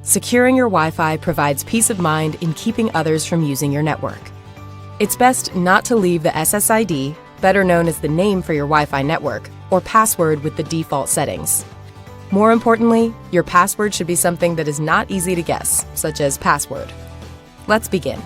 Securing your Wi-Fi provides peace of mind in keeping others from using your network. It's best not to leave the SSID, better known as the name for your Wi-Fi network, or password with the default settings. More importantly, your password should be something that is not easy to guess, such as password. Let's begin.